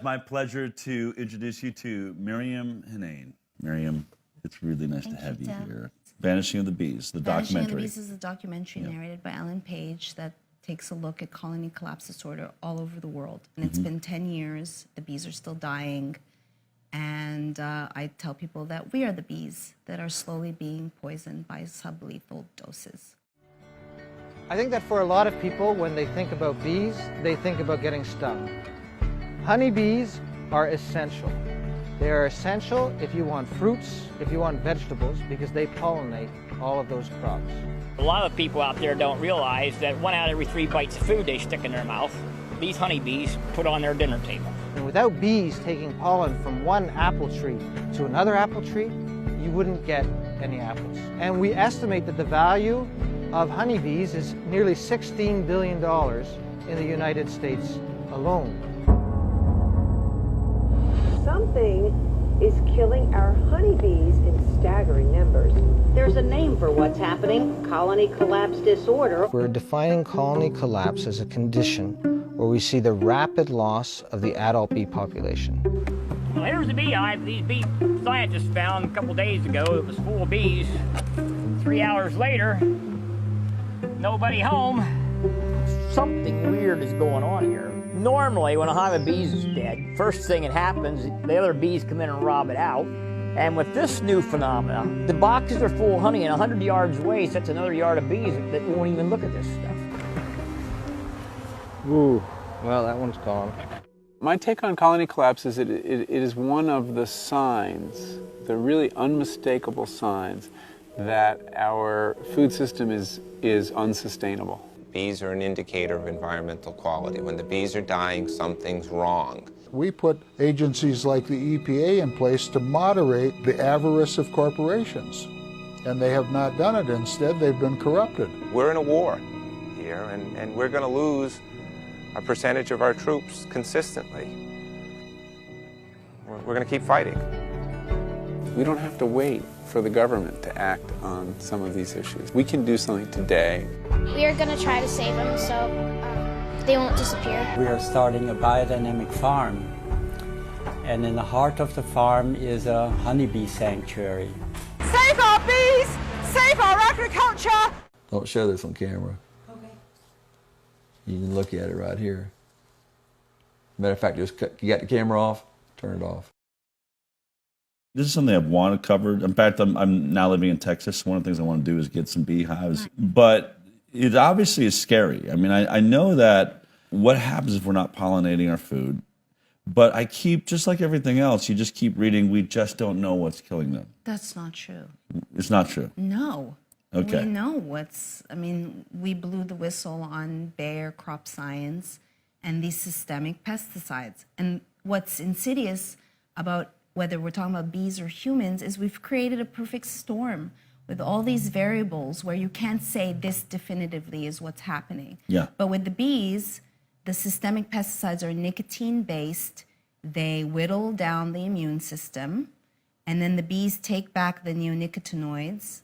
my pleasure to introduce you to Miriam Hinane. Miriam, it's really nice to have you here. Vanishing of the Bees, the documentary. Vanishing of the Bees is a documentary narrated by Ellen Page that takes a look at colony collapse disorder all over the world. And it's been 10 years. The bees are still dying. And I tell people that we are the bees that are slowly being poisoned by sublethal doses. I think that for a lot of people, when they think about bees, they think about getting stung. Honeybees are essential. They are essential if you want fruits, if you want vegetables, because they pollinate all of those crops. A lot of people out there don't realize that 1 out of every 3 bites of food they stick in their mouth, these honeybees put on their dinner table. And without bees taking pollen from one apple tree to another apple tree, you wouldn't get any apples. And we estimate that the value of honeybees is nearly $16 billion in the United States alone. Something is killing our honeybees in staggering numbers. There's a name for what's happening, colony collapse disorder. We're defining colony collapse as a condition where we see the rapid loss of the adult bee population. Well, here's the beehive these bee scientists found a couple days ago. It was full of bees. 3 hours later, nobody home. Something weird is going on here. Normally, when a hive of bees is dead, first thing that happens, the other bees come in and rob it out. And with this new phenomenon, the boxes are full of honey, and 100 yards away sits another yard of bees that won't even look at this stuff. Ooh, well, that one's gone. My take on colony collapse is it is one of the signs, the really unmistakable signs, that our food system is unsustainable. Bees are an indicator of environmental quality. When the bees are dying, something's wrong. We put agencies like the EPA in place to moderate the avarice of corporations, and they have not done it. Instead, they've been corrupted. We're in a war here, and we're going to lose a percentage of our troops consistently. We're going to keep fighting. We don't have to wait for the government to act on some of these issues. We can do something today. We are going to try to save them so they won't disappear. We are starting a biodynamic farm, and in the heart of the farm is a honeybee sanctuary. Save our bees! Save our agriculture! Don't show this on camera. Okay. You can look at it right here. Matter of fact, just you got the camera off, turn it off. This is something I've wanted covered. In fact, I'm now living in Texas. One of the things I want to do is get some beehives. But it obviously is scary. I mean, I know that what happens if we're not pollinating our food, but I keep, just like everything else, you just keep reading, we just don't know what's killing them. That's not true. It's not true? No. Okay. We know we blew the whistle on Bayer Crop Science and these systemic pesticides. And what's insidious about whether we're talking about bees or humans is we've created a perfect storm with all these variables where you can't say this definitively is what's happening. Yeah. But with the bees, the systemic pesticides are nicotine-based. They whittle down the immune system, and then the bees take back the neonicotinoids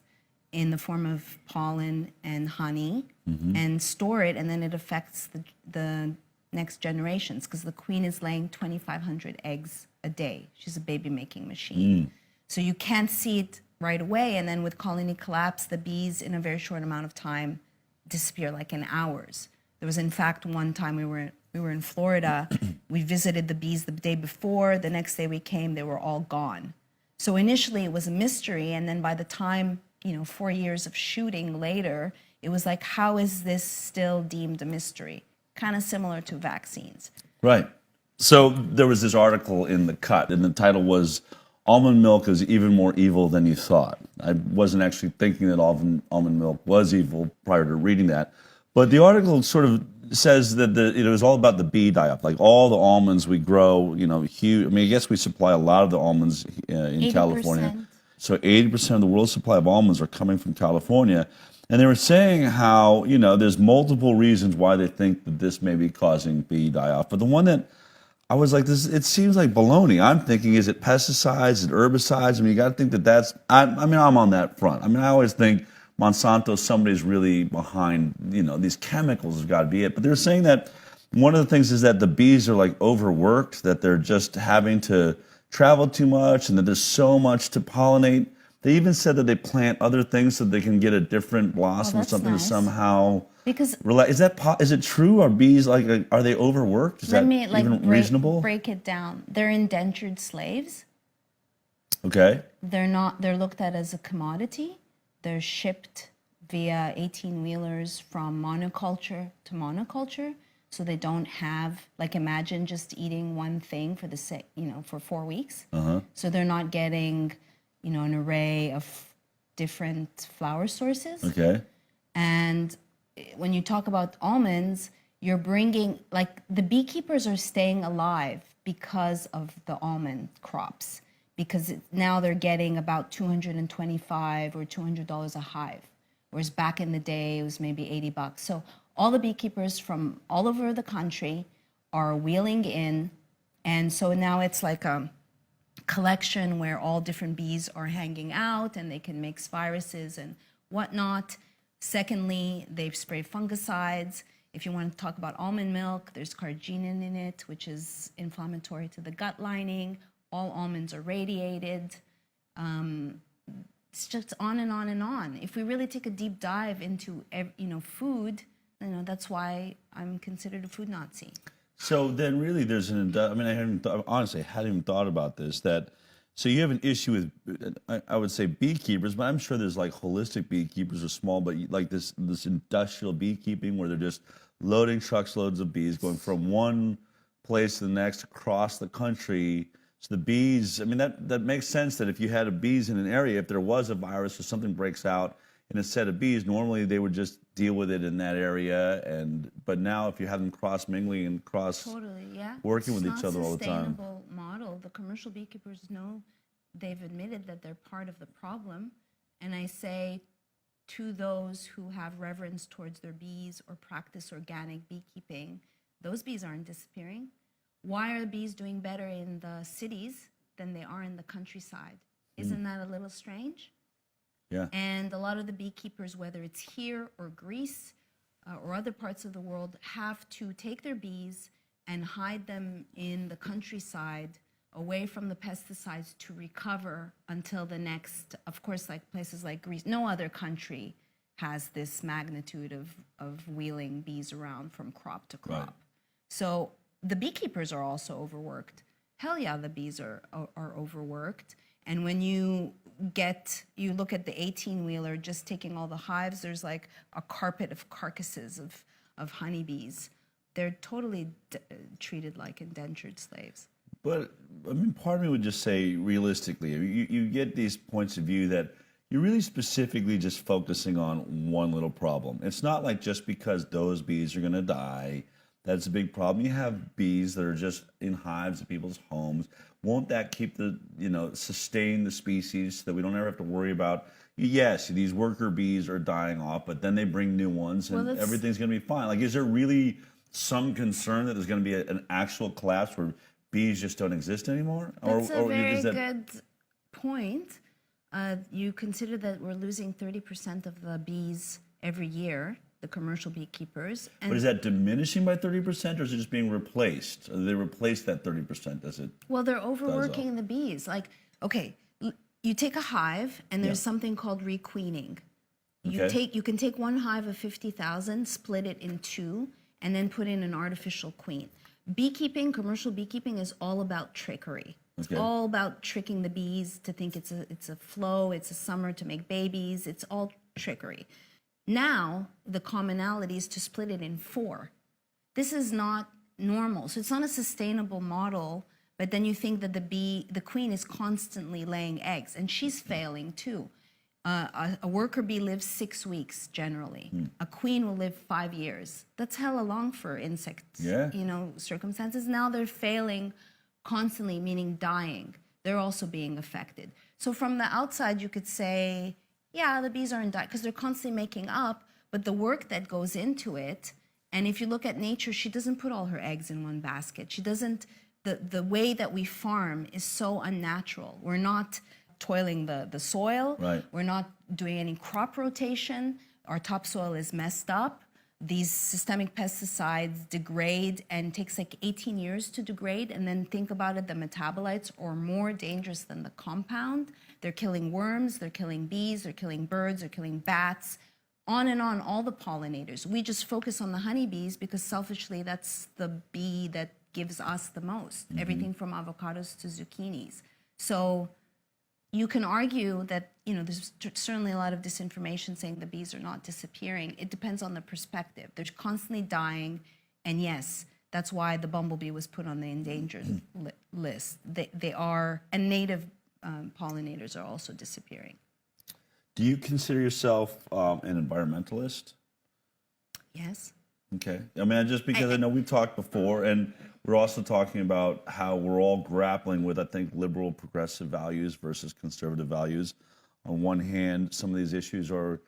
in the form of pollen and honey and store it, and then it affects the next generations because the queen is laying 2,500 eggs a day. She's a baby-making machine. So you can't see it right away, and then with colony collapse, the bees in a very short amount of time disappear, like in hours. There was, in fact, one time we were in Florida. We visited the bees the day before. The next day we came, they were all gone. So initially it was a mystery, and then by the time, 4 years of shooting later, it was like, how is this still deemed a mystery? Kind of similar to vaccines. Right. So there was this article in The Cut, and the title was, Almond Milk is Even More Evil Than You Thought. I wasn't actually thinking that almond milk was evil prior to reading that. But the article sort of says that it was all about the bee die-off, like all the almonds we grow, huge. I mean, I guess we supply a lot of the almonds in 80%. California. So 80% of the world's supply of almonds are coming from California. And they were saying how, there's multiple reasons why they think that this may be causing bee die-off. But the one that I was like, it seems like baloney. I'm thinking, is it pesticides, is it herbicides? I mean, you got to think I'm on that front. I mean, I always think Monsanto, somebody's really behind, these chemicals has got to be it. But they're saying that one of the things is that the bees are like overworked, that they're just having to travel too much and that there's so much to pollinate. They even said that they plant other things so they can get a different blossom or that's something nice. to somehow Because is it true? Are bees are they overworked? Is let that me even reasonable? break it down. They're indentured slaves. Okay. They're looked at as a commodity. They're shipped via 18-wheelers from monoculture to monoculture. So they don't have, like, imagine just eating one thing for for 4 weeks. So they're not getting, an array of different flower sources. Okay. And when you talk about almonds, you're bringing, like, the beekeepers are staying alive because of the almond crops, because now they're getting about $225 or $200 a hive, whereas back in the day it was maybe $80. So all the beekeepers from all over the country are wheeling in, and so now it's like a collection where all different bees are hanging out and they can mix viruses and whatnot. Secondly, they've sprayed fungicides. If you want to talk about almond milk, there's carrageenan in it, which is inflammatory to the gut lining. All almonds are radiated. It's just on and on and on. If we really take a deep dive into food, that's why I'm considered a food Nazi. So then really there's honestly, I hadn't even thought about this, so you have an issue with, I would say beekeepers, but I'm sure there's like holistic beekeepers or small, but like this industrial beekeeping where they're just loading truckloads of bees going from one place to the next across the country. So the bees, that makes sense that if you had bees in an area, if there was a virus or something breaks out in a set of bees, normally they would just deal with it in that area. But now if you have them cross mingling and Totally, yeah. working with each other all the time. It's not a sustainable model. The commercial beekeepers know, they've admitted that they're part of the problem. And I say to those who have reverence towards their bees or practice organic beekeeping, those bees aren't disappearing. Why are bees doing better in the cities than they are in the countryside? Isn't that a little strange? Yeah. And a lot of the beekeepers, whether it's here or Greece or other parts of the world, have to take their bees and hide them in the countryside away from the pesticides to recover until the next, of course, like places like Greece. No other country has this magnitude of wheeling bees around from crop to crop. Right. So the beekeepers are also overworked. Hell yeah, the bees are overworked. And when you look at the 18-wheeler, just taking all the hives, there's like a carpet of carcasses of honeybees. They're totally treated like indentured slaves. But part of me would just say, realistically, you get these points of view that you're really specifically just focusing on one little problem. It's not like just because those bees are going to die, that's a big problem. You have bees that are just in hives at people's homes. Won't that keep sustain the species so that we don't ever have to worry about, yes, these worker bees are dying off, but then they bring new ones and everything's going to be fine? Like, is there really some concern that there's going to be an actual collapse where bees just don't exist anymore? That's a very good point. You consider that we're losing 30% of the bees every year, the commercial beekeepers. But is that diminishing by 30%, or is it just being replaced? Or do they replace that 30%? Does it? Well, they're overworking the bees. Like, okay, you take a hive, and there's something called requeening. You can take one hive of 50,000, split it in two, and then put in an artificial queen. Beekeeping, commercial beekeeping, is all about trickery. It's all about tricking the bees to think it's a flow, it's a summer to make babies. It's all trickery. Now, the commonality is to split it in four. This is not normal. So it's not a sustainable model, but then you think that the queen is constantly laying eggs, and she's failing too. A worker bee lives 6 weeks generally. A queen will live 5 years. That's hella long for insects, circumstances. Now they're failing constantly, meaning dying. They're also being affected. So from the outside, you could say, yeah, the bees aren't dying because they're constantly making up, but the work that goes into it, and if you look at nature, she doesn't put all her eggs in one basket. She doesn't, the way that we farm is so unnatural. We're not toiling the soil. Right. We're not doing any crop rotation. Our topsoil is messed up. these systemic pesticides degrade and takes like 18 years to degrade. And then think about it, the metabolites are more dangerous than the compound. They're killing worms, they're killing bees, they're killing birds, they're killing bats, on and on, all the pollinators. We just focus on the honeybees because selfishly that's the bee that gives us the most, everything from avocados to zucchinis. So you can argue that, you know, there's certainly a lot of disinformation saying the bees are not disappearing. It depends on the perspective. They're constantly dying, and yes, that's why the bumblebee was put on the endangered list. They are, and native pollinators are also disappearing. Do you consider yourself an environmentalist? Yes. Okay. I mean, just because I know we've talked before, and we're also talking about how we're all grappling with, I think, liberal progressive values versus conservative values. On one hand, some of these issues are,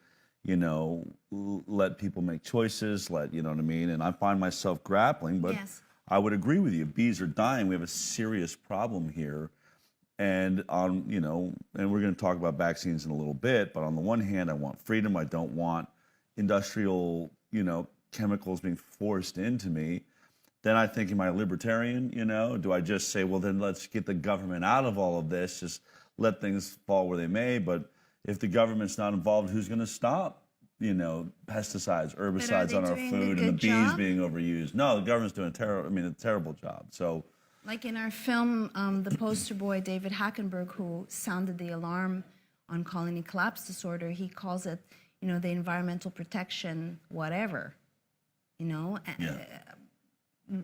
you know, let people make choices, you know what I mean? And I find myself grappling, but Yes. I would agree with you. Bees are dying. We have a serious problem here. And on, you know, and we're going to talk about vaccines in a little bit, but on the one hand, I want freedom. I don't want industrial, you know, chemicals being forced into me. Then I think, am I a libertarian? You know, do I just say, well, then let's get the government out of all of this, just let things fall where they may? But if the government's not involved, who's going to stop, you know, pesticides, herbicides on our food and the bees being overused? No, the government's doing a terrible job. So, like in our film, the poster boy, David Hackenberg, who sounded the alarm on colony collapse disorder, he calls it, you know, the environmental protection, whatever, you know.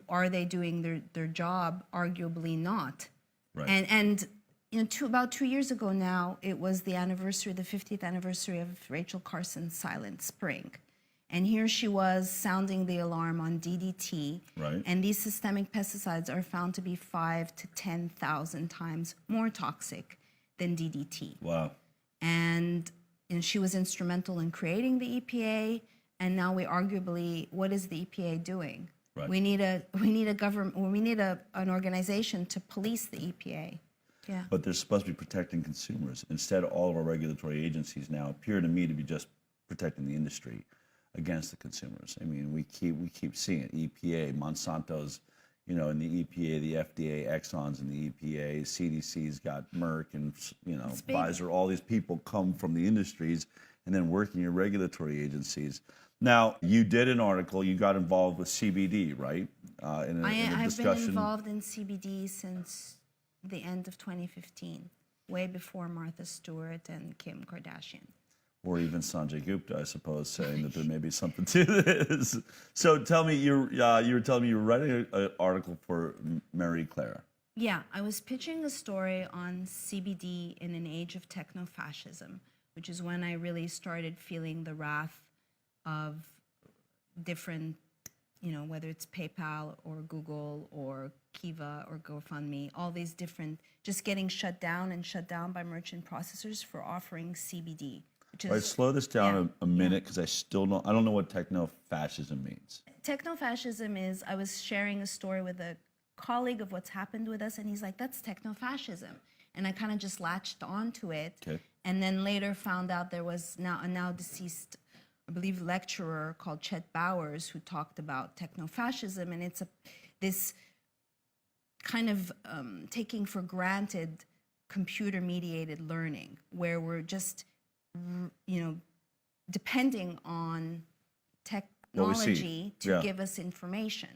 Are they doing their job? Arguably not. right. And you know, about 2 years ago now, it was the 50th anniversary of Rachel Carson's Silent Spring. And here she was sounding the alarm on DDT. Right. And these systemic pesticides are found to be 5,000 to 10,000 times more toxic than DDT. Wow. And she was instrumental in creating the EPA. And now what is the EPA doing? Right. We need a government. We need an organization to police the EPA. Yeah. But they're supposed to be protecting consumers. Instead, all of our regulatory agencies now appear to me to be just protecting the industry against the consumers. I mean, we keep seeing it. EPA, Monsanto's, you know, in the EPA, the FDA, Exxon's in the EPA, CDC's got Merck, and, you know, Pfizer. All these people come from the industries and then work in your regulatory agencies. Now, you did an article. You got involved with CBD, right? In a I've discussion. been involved in CBD since the end of 2015, way before Martha Stewart and Kim Kardashian. Or even Sanjay Gupta, I suppose, saying that there may be something to this. So tell me, you were telling me you were writing an article for Marie Claire. Yeah, I was pitching a story on CBD in an age of techno-fascism, which is when I really started feeling the wrath of different, you know, whether it's PayPal or Google or Kiva or GoFundMe, all these different, just getting shut down by merchant processors for offering CBD. All right, slow this down a minute, because I don't know what techno-fascism means. Techno-fascism is, I was sharing a story with a colleague of what's happened with us, and he's like, that's techno-fascism. And I kind of just latched onto it. Okay. And then later found out there was a now deceased, I believe, lecturer called Chet Bowers who talked about techno-fascism. And it's this kind of taking for granted computer-mediated learning, where we're just, you know, depending on technology to give us information.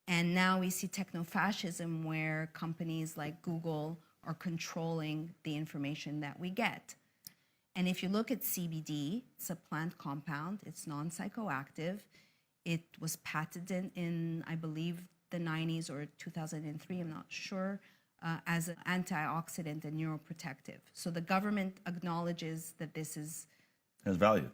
And now we see techno-fascism, where companies like Google are controlling the information that we get. And if you look at CBD, it's a plant compound, it's non-psychoactive. It was patented in, I believe, the 90s or 2003, I'm not sure, as an antioxidant and neuroprotective. So the government acknowledges that this has value.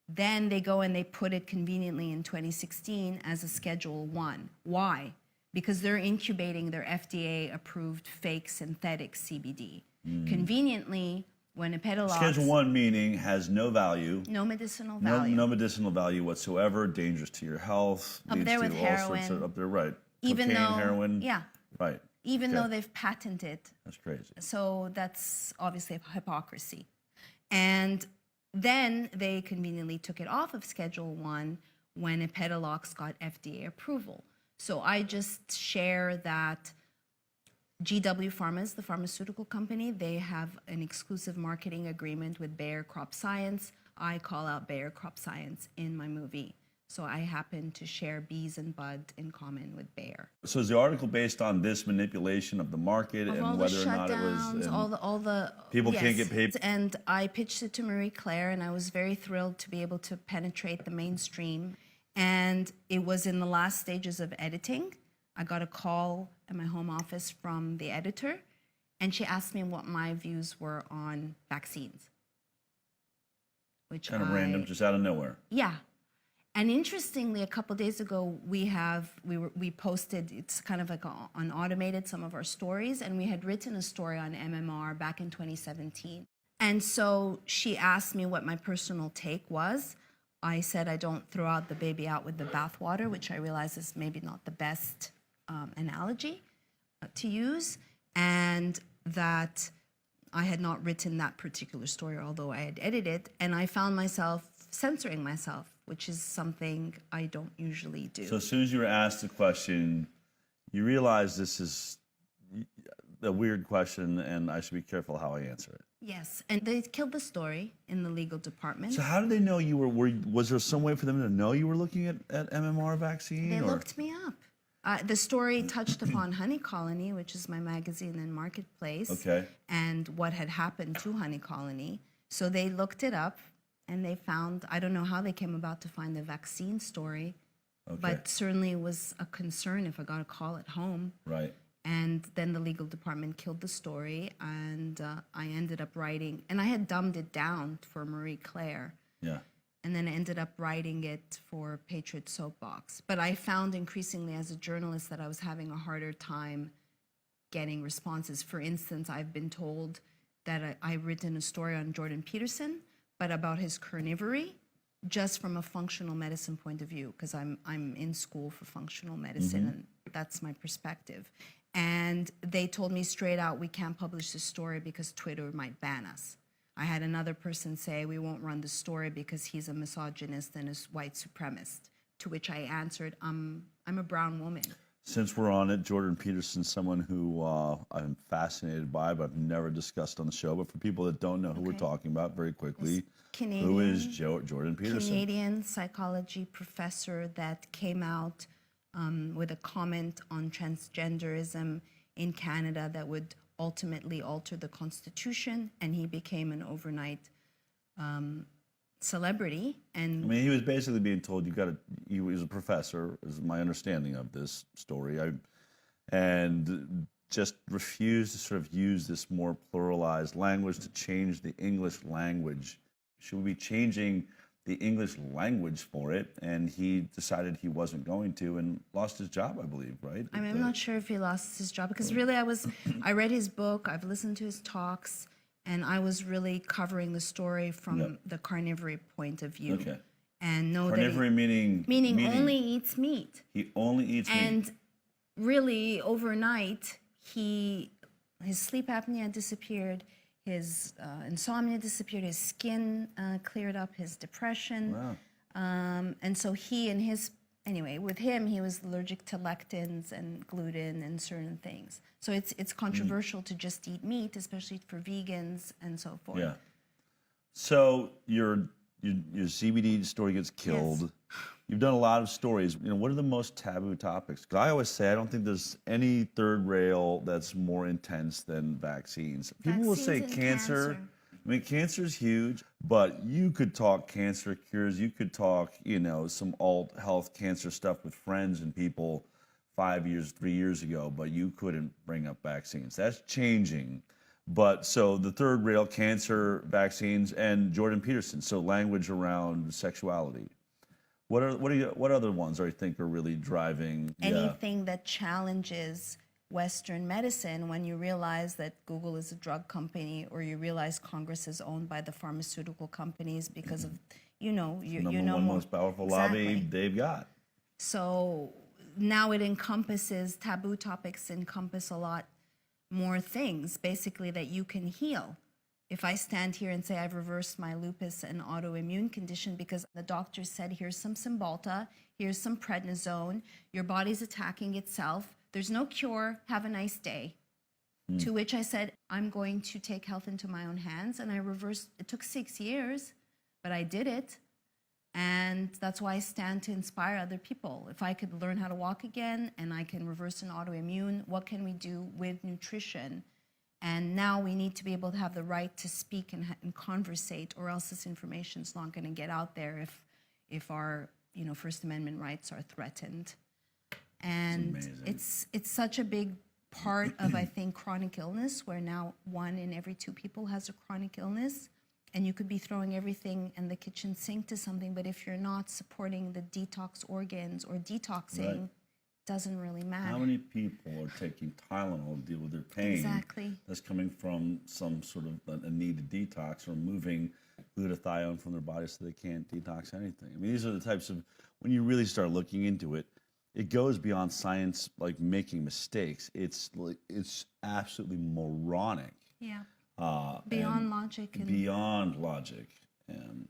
Then they go and they put it conveniently in 2016 as a Schedule 1. Why? Because they're incubating their FDA-approved fake synthetic CBD. Conveniently, when Epidiolex... Schedule 1 meaning has no value. No medicinal value. No medicinal value whatsoever, dangerous to your health. Up there with heroin. Up there, right. Even Cocaine, though, heroin. Yeah. Right. Even though they've patented. That's crazy. So that's obviously hypocrisy. And then they conveniently took it off of Schedule 1 when Epidiolex got FDA approval. So I just share that GW Pharma, the pharmaceutical company, they have an exclusive marketing agreement with Bayer Crop Science. I call out Bayer Crop Science in my movie. So I happen to share bees and bud in common with Bayer. So is the article based on this manipulation of the market Of and all the whether or not it shutdowns, was? all the people yes. can't get paid. And I pitched it to Marie Claire, and I was very thrilled to be able to penetrate the mainstream. And it was in the last stages of editing. I got a call at my home office from the editor, and she asked me what my views were on vaccines. Which Kind of random, just out of nowhere. Yeah. And interestingly, a couple of days ago, we posted, it's kind of like on automated, some of our stories, and we had written a story on MMR back in 2017. And so she asked me what my personal take was. I said I don't throw out the baby out with the bathwater, which I realize is maybe not the best analogy to use, and that I had not written that particular story, although I had edited it, and I found myself censoring myself, which is something I don't usually do. So as soon as you were asked the question, you realized this is a weird question and I should be careful how I answer it. Yes, and they killed the story in the legal department. So how did they know you were was there some way for them to know you were looking at MMR vaccine? They looked me up. The story touched upon Honey Colony, which is my magazine and marketplace, Okay. and what had happened to Honey Colony. So they looked it up, and they found, I don't know how they came about to find the vaccine story, but certainly it was a concern if I got a call at home. Right. And then the legal department killed the story, and I ended up writing, and I had dumbed it down for Marie Claire. Yeah. And then I ended up writing it for Patriot Soapbox. But I found increasingly as a journalist that I was having a harder time getting responses. For instance, I've been told that I've written a story on Jordan Peterson, but about his carnivory, just from a functional medicine point of view, because I'm in school for functional medicine, and that's my perspective. And they told me straight out, we can't publish this story because Twitter might ban us. I had another person say, we won't run the story because he's a misogynist and a white supremacist, to which I answered, I'm a brown woman. Since we're on it, Jordan Peterson's someone who I'm fascinated by, but I've never discussed on the show. But for people that don't know who we're talking about, very quickly, who is Jordan Peterson? Canadian psychology professor that came out with a comment on transgenderism in Canada that would ultimately alter the Constitution, and he became an overnight celebrity. And I mean, he was basically being told he was a professor, is my understanding of this story, and just refused to sort of use this more pluralized language to change the English language. Should we be changing the English language for it? And he decided he wasn't going to and lost his job, I believe, right? I mean, I'm not sure if he lost his job, because really I read his book, I've listened to his talks, and I was really covering the story from the carnivory point of view. Okay. And know Carnivory that meaning only eats meat. He only eats meat. And really, overnight, his sleep apnea disappeared, his insomnia disappeared, his skin cleared up, his depression. Wow. And so with him, he was allergic to lectins and gluten and certain things. So it's controversial to just eat meat, especially for vegans and so forth. Yeah. So your CBD story gets killed. Yes. You've done a lot of stories. What are the most taboo topics? Because I always say I don't think there's any third rail that's more intense than vaccines. People will say cancer. I mean, cancer is huge, but you could talk cancer cures. You could talk, some alt health cancer stuff with friends and people 3 years ago, but you couldn't bring up vaccines. That's changing. But so the third rail, cancer, vaccines, and Jordan Peterson. So language around sexuality. What other ones I think are really driving? Anything that challenges Western medicine, when you realize that Google is a drug company, or you realize Congress is owned by the pharmaceutical companies because of, Number one most powerful lobby they've got. So now it encompasses, taboo topics encompass a lot more things, basically, that you can heal. if I stand here and say I've reversed my lupus and autoimmune condition because the doctor said, here's some Cymbalta, here's some prednisone, your body's attacking itself, there's no cure, have a nice day. To which I said, I'm going to take health into my own hands. And I reversed, it took 6 years, but I did it. And that's why I stand to inspire other people. If I could learn how to walk again and I can reverse an autoimmune, what can we do with nutrition? And now we need to be able to have the right to speak and conversate, or else this information is not going to get out there if our First Amendment rights are threatened. And it's such a big part of, I think, chronic illness, where now 1 in every 2 people has a chronic illness. And you could be throwing everything in the kitchen sink to something, but if you're not supporting the detox organs or detoxing, Right. doesn't really matter. How many people are taking Tylenol to deal with their pain? Exactly. That's coming from some sort of a need to detox, or moving glutathione from their body so they can't detox anything. I mean, these are the types of, when you really start looking into it, it goes beyond science, like making mistakes. It's absolutely moronic. Yeah. Beyond logic. And beyond logic.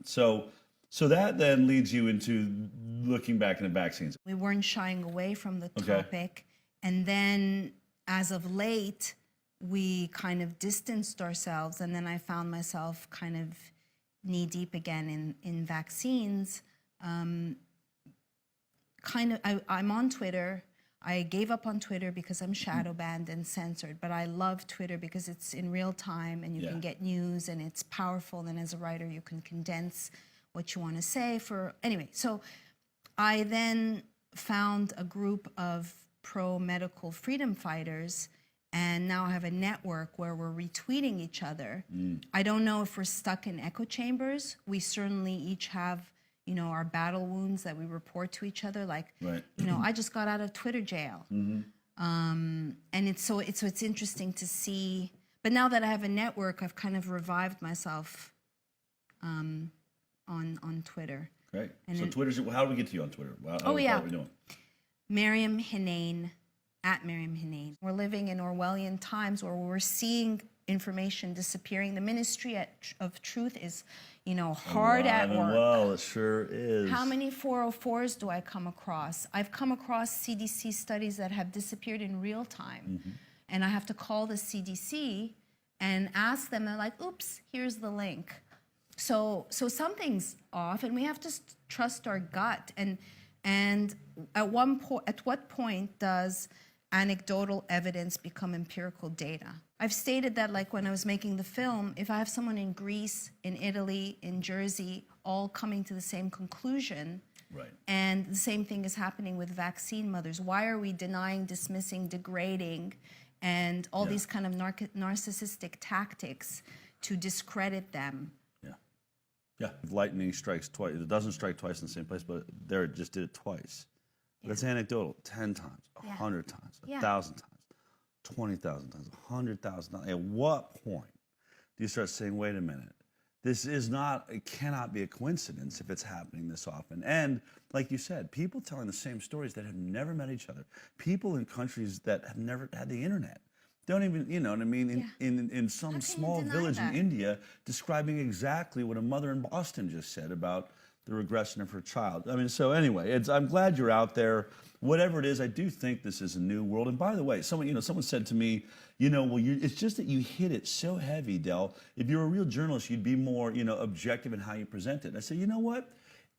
So that then leads you into looking back into vaccines. we weren't shying away from the Okay. topic. And then as of late, we kind of distanced ourselves. And then I found myself kind of knee deep again in vaccines. I'm on Twitter. I gave up on Twitter because I'm shadow banned and censored, but I love Twitter because it's in real time and you can get news and it's powerful. And as a writer, you can condense what you want to say anyway. So I then found a group of pro-medical freedom fighters, and now I have a network where we're retweeting each other. I don't know if we're stuck in echo chambers. We certainly each have our battle wounds that we report to each other. Like, Right. I just got out of Twitter jail. And it's interesting to see. But now that I have a network, I've kind of revived myself on Twitter. Great. And So then- Twitter's, how do we get to you on Twitter? How are we doing? Miriam Hinane, at Miriam Hinane. We're living in Orwellian times where we're seeing information disappearing. The Ministry of Truth is, hard at Alive and work. well, it sure is. How many 404s do I come across? I've come across CDC studies that have disappeared in real time. And I have to call the CDC and ask them, they're like, oops, here's the link. So something's off, and we have to trust our gut. And at what point does anecdotal evidence become empirical data? I've stated that, like when I was making the film, if I have someone in Greece, in Italy, in Jersey, all coming to the same conclusion, Right. and the same thing is happening with vaccine mothers, why are we denying, dismissing, degrading, and all these kind of narcissistic tactics to discredit them? Yeah. Lightning strikes twice. It doesn't strike twice in the same place, but there it just did it twice. That's anecdotal. 10 times, 100 times, 1,000 times, 20,000 times, 100,000 times. At what point do you start saying, wait a minute, it cannot be a coincidence if it's happening this often? And like you said, people telling the same stories that have never met each other. People in countries that have never had the internet. Don't even, you know what I mean? In some small village in India, describing exactly what a mother in Boston just said about the regression of her child. I mean, so anyway, I'm glad you're out there. Whatever it is, I do think this is a new world. And by the way, someone said to me, it's just that you hit it so heavy, Del. If you're a real journalist, you'd be more, objective in how you present it. And I said, you know what?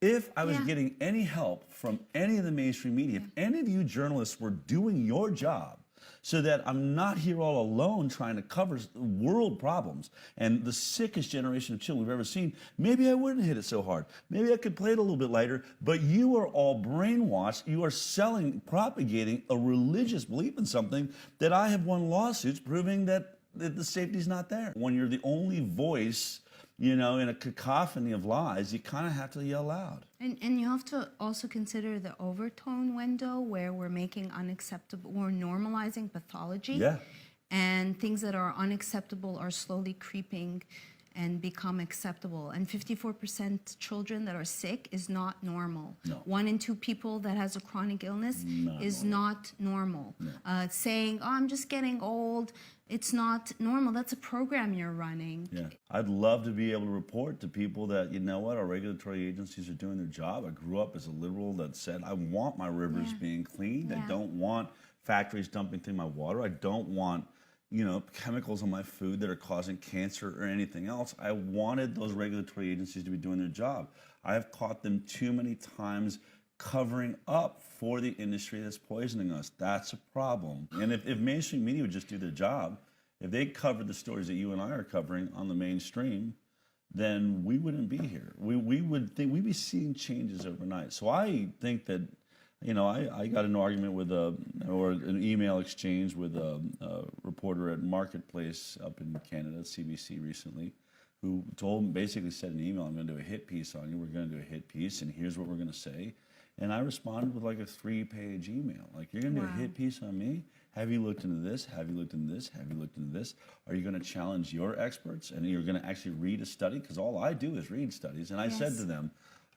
If I was getting any help from any of the mainstream media, if any of you journalists were doing your job, so that I'm not here all alone trying to cover world problems and the sickest generation of children we've ever seen, maybe I wouldn't hit it so hard. Maybe I could play it a little bit lighter, but you are all brainwashed. You are propagating a religious belief in something that I have won lawsuits proving that the safety's not there. When you're the only voice, in a cacophony of lies, you kind of have to yell loud. And you have to also consider the overtone window where we're making unacceptable, we're normalizing pathology. Yeah. And things that are unacceptable are slowly creeping and become acceptable. And 54% children that are sick is not normal. No. 1 in 2 people that has a chronic illness is not normal. Saying, oh, I'm just getting old, it's not normal. That's a program you're running. Yeah. I'd love to be able to report to people that, you know what, our regulatory agencies are doing their job. I grew up as a liberal that said, I want my rivers being cleaned. I don't want factories dumping through my water. I don't want, you know, chemicals in my food that are causing cancer or anything else. I wanted those regulatory agencies to be doing their job. I have caught them too many times covering up for the industry that's poisoning us. That's a problem. And if mainstream media would just do their job, if they covered the stories that you and I are covering on the mainstream, then we wouldn't be here. We would think we'd be seeing changes overnight. So I think that, you know, I got an argument with or an email exchange with a reporter at Marketplace up in Canada, CBC recently, who basically said in an email, I'm going to do a hit piece on you. We're going to do a hit piece, and here's what we're going to say. And I responded with like a 3-page email. Like, you're going to do a hit piece on me? Have you looked into this? Have you looked into this? Have you looked into this? Are you going to challenge your experts? And you're going to actually read a study? Because all I do is read studies. And I said to them,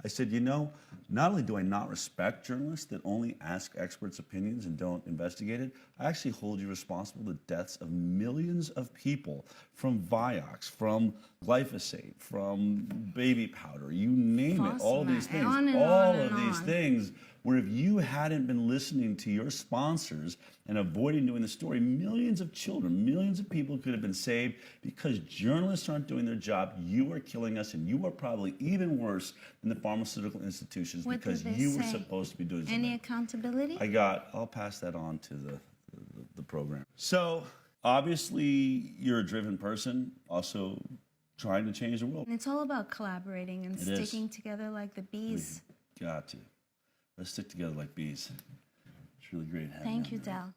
I said, you know, not only do I not respect journalists that only ask experts' opinions and don't investigate it, I actually hold you responsible for the deaths of millions of people from Vioxx, from glyphosate, from baby powder, you name it, all these things, all of these things, where if you hadn't been listening to your sponsors and avoiding doing the story, millions of children, millions of people could have been saved. Because journalists aren't doing their job, you are killing us, and you are probably even worse than the pharmaceutical institutions because you were supposed to be doing something. Any accountability? I'll pass that on to the program. So obviously you're a driven person, also trying to change the world. And it's all about collaborating and sticking together like the bees. We've got to. Let's stick together like bees. It's really great having you. Thank you, Del.